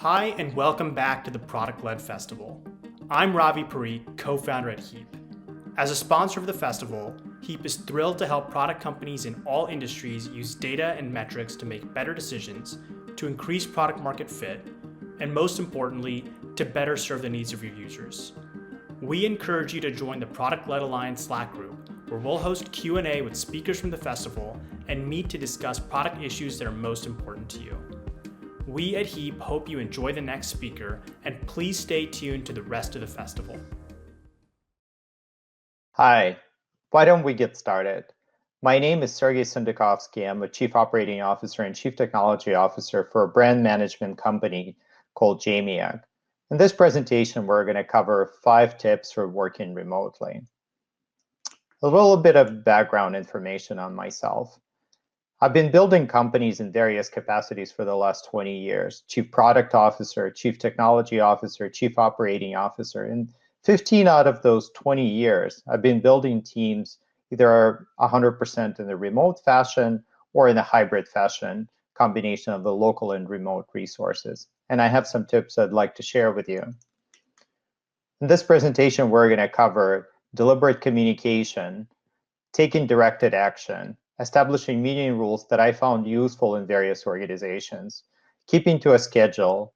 Hi, and welcome back to the Product-Led Festival. I'm Ravi Parikh, co-founder at Heap. As a sponsor of the festival, Heap is thrilled to help product companies in all industries use data and metrics to make better decisions, to increase product market fit, and most importantly, to better serve the needs of your users. We encourage you to join the Product-Led Alliance Slack group, where we'll host Q&A with speakers from the festival and meet to discuss product issues that are most important to you. We at Heap hope you enjoy the next speaker, and please stay tuned to the rest of the festival. Hi, why don't we get started? My name is Sergey Sundakovsky. I'm a Chief Operating Officer and Chief Technology Officer for a brand management company called Jamiac. In this presentation, we're going to cover 5 tips for working remotely. A little bit of background information on myself. I've been building companies in various capacities for the last 20 years, Chief Product Officer, Chief Technology Officer, Chief Operating Officer. And 15 out of those 20 years, I've been building teams either 100% in a remote fashion or in a hybrid fashion, combination of the local and remote resources. And I have some tips I'd like to share with you. In this presentation, we're going to cover deliberate communication, taking directed action, establishing meeting rules that I found useful in various organizations, keeping to a schedule,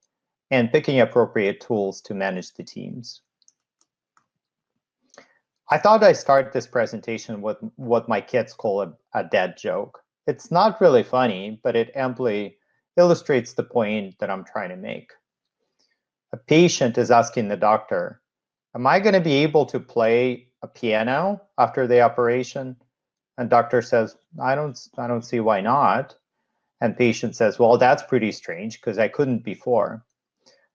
and picking appropriate tools to manage the teams. I thought I'd start this presentation with what my kids call a dad joke. It's not really funny, but it amply illustrates the point that I'm trying to make. A patient is asking the doctor, "Am I going to be able to play a piano after the operation?" And doctor says, I don't see why not. And patient says, well, that's pretty strange because I couldn't before.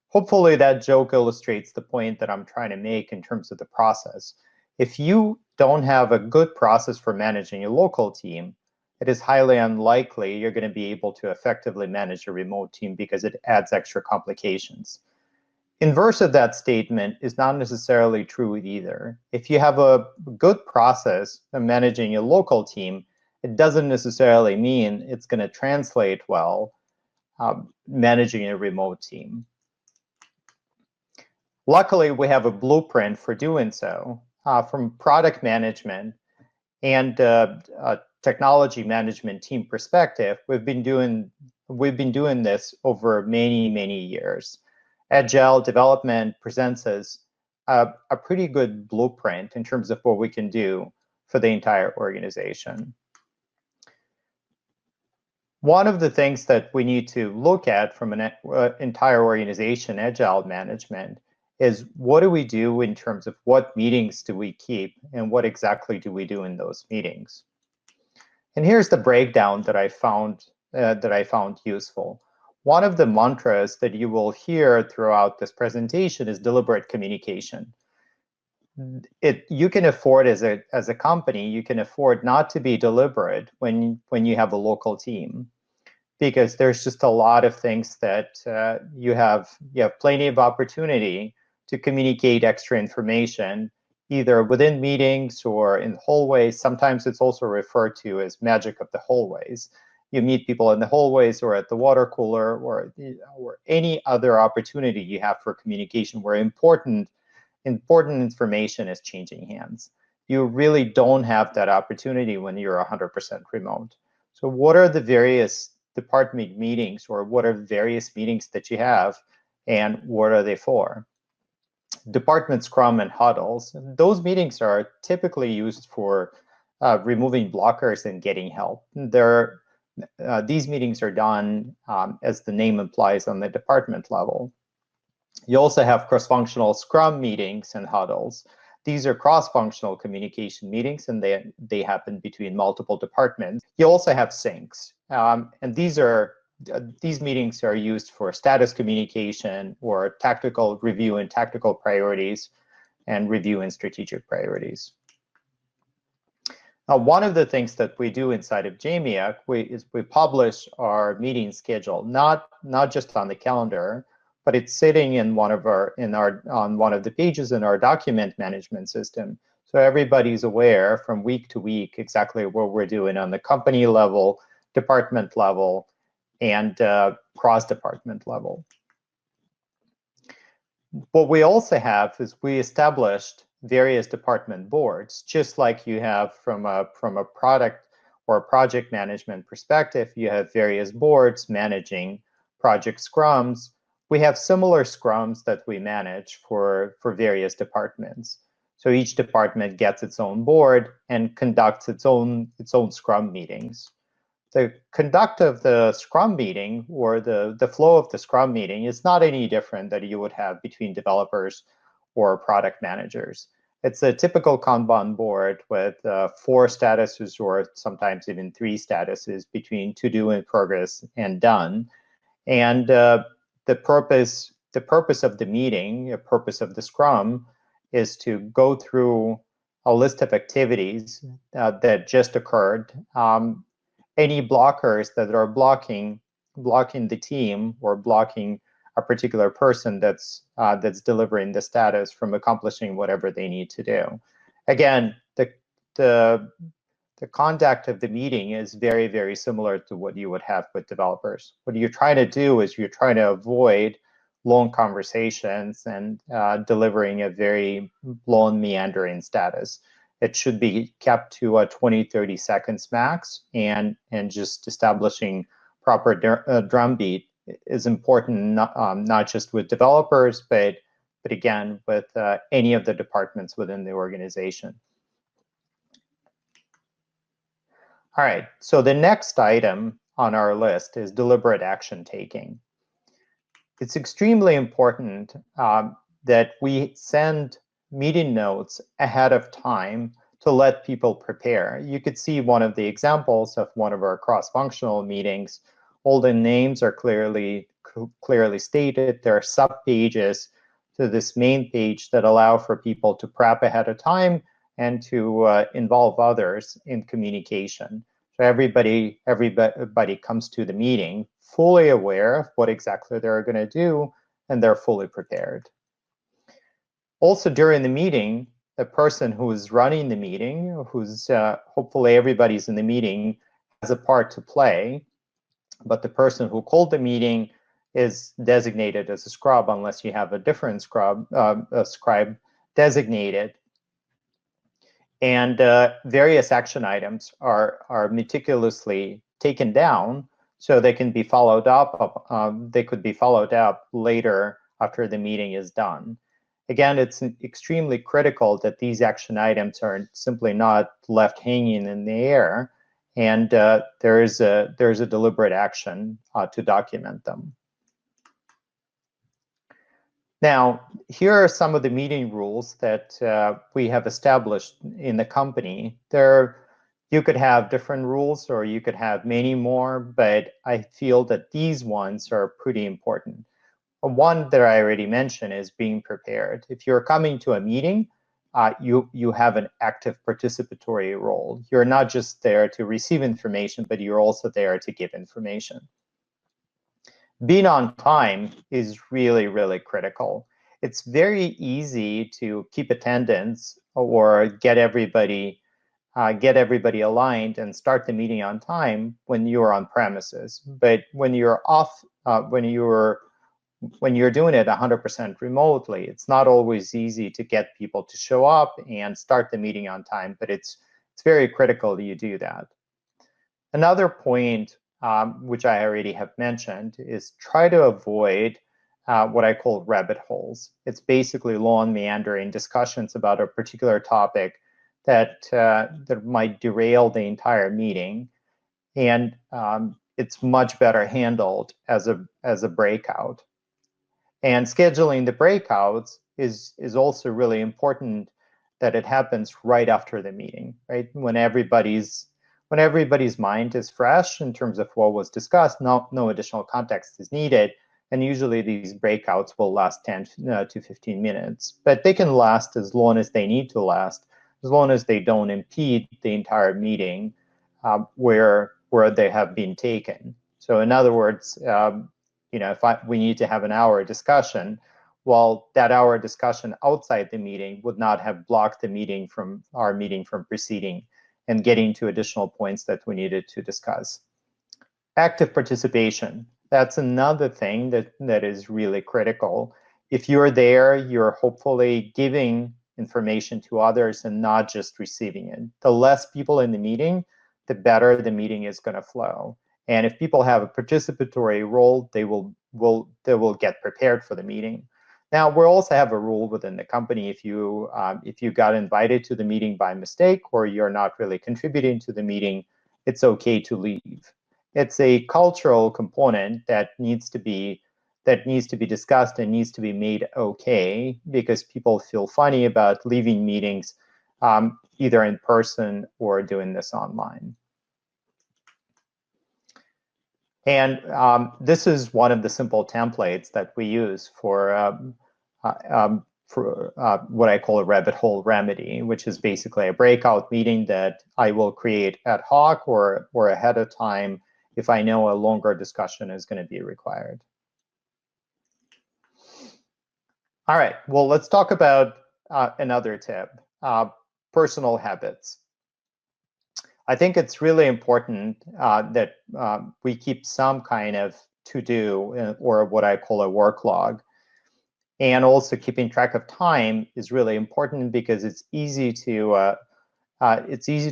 Hopefully that joke illustrates the point that I'm trying to make in terms of the process. If you don't have a good process for managing a local team, it is highly unlikely you're going to be able to effectively manage a remote team because it adds extra complications. Inverse of that statement is not necessarily true either. If you have a good process of managing a local team, it doesn't necessarily mean it's going to translate well managing a remote team. Luckily, we have a blueprint for doing so. From product management and technology management team perspective, we've been doing this over many years. Agile development presents us a pretty good blueprint in terms of what we can do for the entire organization. One of the things that we need to look at from an entire organization, agile management, is what do we do in terms of what meetings do we keep and what exactly do we do in those meetings. And here's the breakdown that I found useful. One of the mantras that you will hear throughout this presentation is deliberate communication. You can afford as a company, you can afford not to be deliberate when you have a local team, because there's just a lot of things that you have plenty of opportunity to communicate extra information, either within meetings or in hallways. Sometimes it's also referred to as magic of the hallways. You meet people in the hallways or at the water cooler or any other opportunity you have for communication where important information is changing hands. You really don't have that opportunity when you're 100% remote. So what are the various department meetings, or what are various meetings that you have, and what are they for? Department scrum and huddles. Those meetings are typically used for removing blockers and getting help. These meetings are done, as the name implies, on the department level. You also have cross-functional scrum meetings and huddles. These are cross-functional communication meetings, and they happen between multiple departments. You also have syncs, and these meetings are used for status communication or tactical review and tactical priorities, and review and strategic priorities. Now, one of the things that we do inside of Jamiac is we publish our meeting schedule, not just on the calendar, but it's sitting in on one of the pages in our document management system. So everybody's aware from week to week exactly what we're doing on the company level, department level, and cross-department level. what we also have is we established various department boards, just like you have from a product or a project management perspective. You have various boards managing project scrums. We have similar scrums that we manage for various departments. So each department gets its own board and conducts its own scrum meetings. The conduct of the scrum meeting, or the flow of the scrum meeting, is not any different that you would have between developers or product managers. It's a typical Kanban board with 4 statuses, or sometimes even 3 statuses, between to do, in progress, and done. And the purpose of the meeting, the purpose of the scrum, is to go through a list of activities that just occurred, any blockers that are blocking the team or blocking a particular person that's delivering the status from accomplishing whatever they need to do. Again, the conduct of the meeting is very, very similar to what you would have with developers. What you're trying to do is you're trying to avoid long conversations and delivering a very long, meandering status. It should be kept to a 20-30 seconds max, and just establishing proper drumbeat is important, not just with developers, but again, with any of the departments within the organization. All right, so the next item on our list is deliberate action taking. It's extremely important that we send meeting notes ahead of time to let people prepare. You could see one of the examples of one of our cross-functional meetings. All the names are clearly stated. There are sub-pages to this main page that allow for people to prep ahead of time and to involve others in communication. So everybody comes to the meeting fully aware of what exactly they're going to do, and they're fully prepared. Also, during the meeting, the person who is running the meeting, who's hopefully everybody's in the meeting, has a part to play, but the person who called the meeting is designated as a scrub unless you have a different scribe designated. And various action items are meticulously taken down so they can be followed up. They could be followed up later after the meeting is done. Again, it's extremely critical that these action items are simply not left hanging in the air, and there is a deliberate action to document them. Now, here are some of the meeting rules that we have established in the company. You could have different rules, or you could have many more, but I feel that these ones are pretty important. One that I already mentioned is being prepared. If you're coming to a meeting, you have an active participatory role. You're not just there to receive information, but you're also there to give information. Being on time is really, really critical. It's very easy to keep attendance or get everybody aligned and start the meeting on time when you're on premises. But when you're off, when you're doing it 100% remotely, it's not always easy to get people to show up and start the meeting on time, but it's very critical that you do that. Another point, which I already have mentioned, is try to avoid what I call rabbit holes. It's basically long, meandering discussions about a particular topic that might derail the entire meeting, and it's much better handled as a breakout. And scheduling the breakouts is also really important, that it happens right after the meeting, right? When everybody's mind is fresh in terms of what was discussed, no additional context is needed. And usually these breakouts will last 10 to 15 minutes, but they can last as long as they need to last, as long as they don't impede the entire meeting where they have been taken. So in other words, if we need to have an hour discussion, well, that hour discussion outside the meeting would not have blocked the meeting from proceeding and getting to additional points that we needed to discuss. Active participation. That's another thing that is really critical. if you're there, you're hopefully giving information to others and not just receiving it. The less people in the meeting, the better the meeting is going to flow. And if people have a participatory role, they will get prepared for the meeting. Now, we also have a rule within the company. If you got invited to the meeting by mistake, or you're not really contributing to the meeting, it's okay to leave. It's a cultural component that needs to be discussed and needs to be made okay, because people feel funny about leaving meetings either in person or doing this online. And this is one of the simple templates that we use for what I call a rabbit hole remedy, which is basically a breakout meeting that I will create ad hoc or ahead of time if I know a longer discussion is going to be required. All right, well, let's talk about another tip, personal habits. I think it's really important that we keep some kind of to-do or what I call a work log. And also keeping track of time is really important, because it's easy to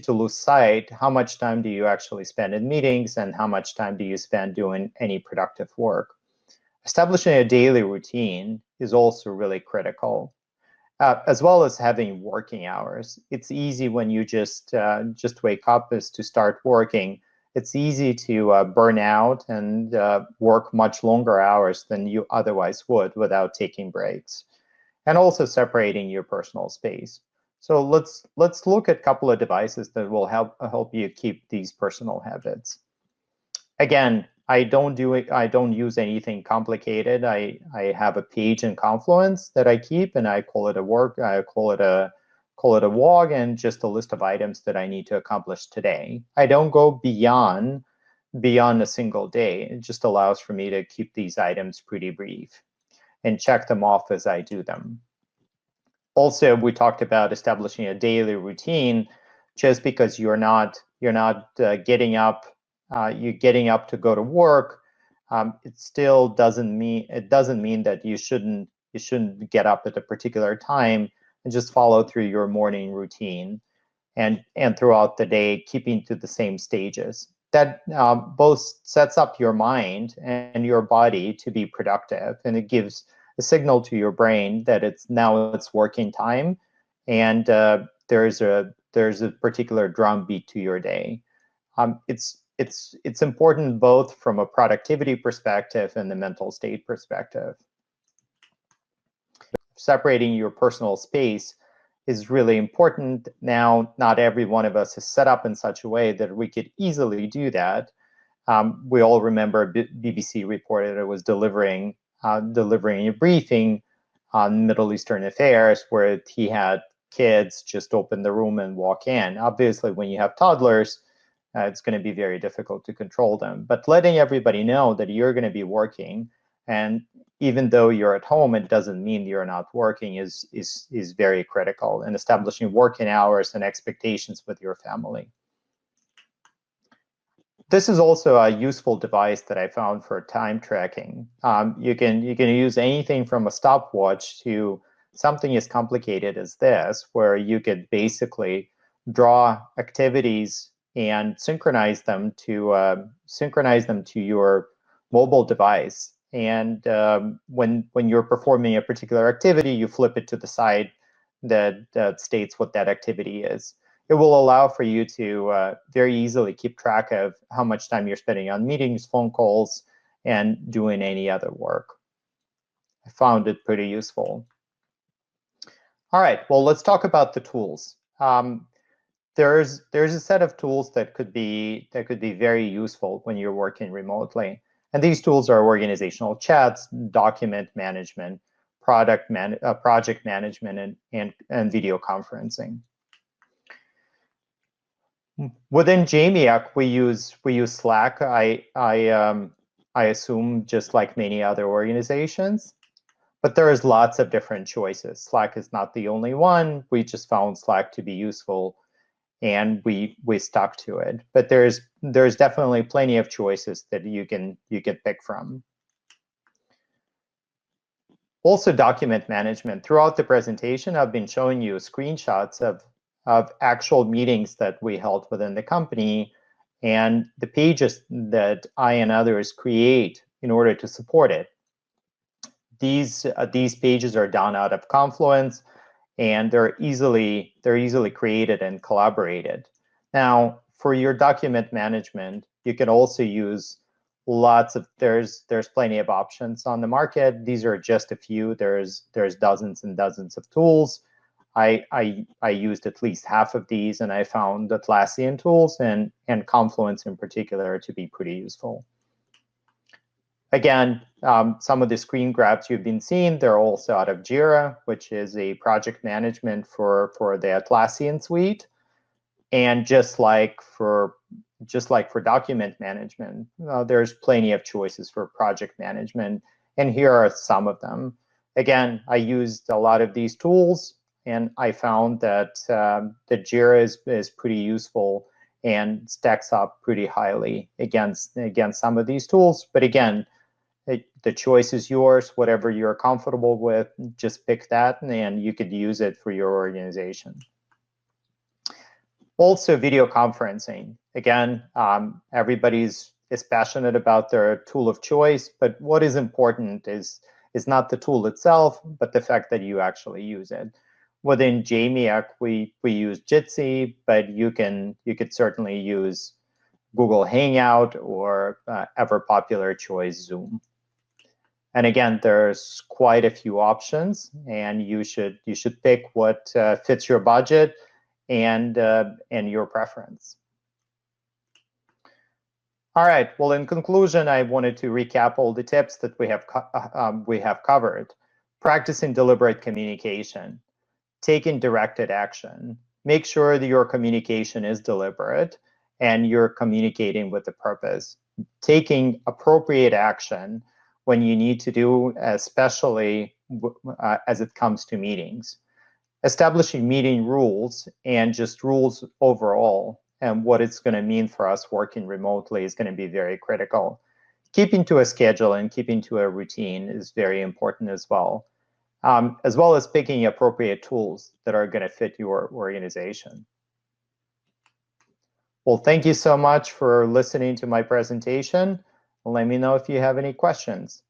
lose sight. How much time do you actually spend in meetings, and how much time do you spend doing any productive work? Establishing a daily routine is also really critical, as well as having working hours. It's easy when you just wake up is to start working. It's easy to burn out and work much longer hours than you otherwise would without taking breaks, and also separating your personal space. So let's look at a couple of devices that will help you keep these personal habits. Again, I don't use anything complicated. I have a page in Confluence that I keep, and I call it a log, and just a list of items that I need to accomplish today. I don't go beyond a single day. It just allows for me to keep these items pretty brief and check them off as I do them. Also, we talked about establishing a daily routine. Just because you're not getting up to go to work, it still doesn't mean that you shouldn't get up at a particular time, and just follow through your morning routine, and throughout the day keeping to the same stages. That both sets up your mind and your body to be productive, and it gives a signal to your brain that it's working time, and there's a particular drum beat to your day. It's important both from a productivity perspective and the mental state perspective. Separating your personal space is really important. Now, not every one of us is set up in such a way that we could easily do that. We all remember BBC reported it was delivering a briefing on Middle Eastern affairs, where he had kids just open the room and walk in. Obviously, when you have toddlers, it's going to be very difficult to control them. But letting everybody know that you're going to be working, and even though you're at home, it doesn't mean you're not working, is very critical, and establishing working hours and expectations with your family. This is also a useful device that I found for time tracking. You can use anything from a stopwatch to something as complicated as this, where you could basically draw activities and synchronize them to your mobile device. And when you're performing a particular activity, you flip it to the side that states what that activity is. It will allow for you to very easily keep track of how much time you're spending on meetings, phone calls, and doing any other work. I found it pretty useful. All right, well, let's talk about the tools. There's a set of tools that could be very useful when you're working remotely. And these tools are organizational chats, document management, project management, and video conferencing. Within JMIAC, we use Slack. I assume just like many other organizations, but there is lots of different choices. Slack is not the only one. We just found Slack to be useful, and we stuck to it. But there's definitely plenty of choices that you can pick from. Also, document management. Throughout the presentation, I've been showing you screenshots of actual meetings that we held within the company and the pages that I and others create in order to support it. These pages are done out of Confluence, and they're easily created and collaborated. Now, for your document management, you can also use there's plenty of options on the market. These are just a few. There's dozens and dozens of tools. I used at least half of these, and I found Atlassian tools and Confluence in particular to be pretty useful. Again, some of the screen grabs you've been seeing, they're also out of Jira, which is a project management for the Atlassian suite. And just like for document management, there's plenty of choices for project management, and here are some of them. Again, I used a lot of these tools, and I found that the Jira is pretty useful and stacks up pretty highly against some of these tools. But again, the choice is yours. Whatever you're comfortable with, just pick that, and you could use it for your organization. Also, video conferencing. Again, everybody is passionate about their tool of choice, but what is important is not the tool itself, but the fact that you actually use it. Within JMIAC, we use Jitsi, but you could certainly use Google Hangout or ever popular choice Zoom. And again, there's quite a few options, and you should pick what fits your budget and your preference. All right. Well, in conclusion, I wanted to recap all the tips that we have covered. Practicing deliberate communication, taking directed action, make sure that your communication is deliberate and you're communicating with a purpose, taking appropriate action when you need to do, especially as it comes to meetings. Establishing meeting rules and just rules overall and what it's going to mean for us working remotely is going to be very critical. Keeping to a schedule and keeping to a routine is very important as well as picking appropriate tools that are going to fit your organization. Well, thank you so much for listening to my presentation. Let me know if you have any questions.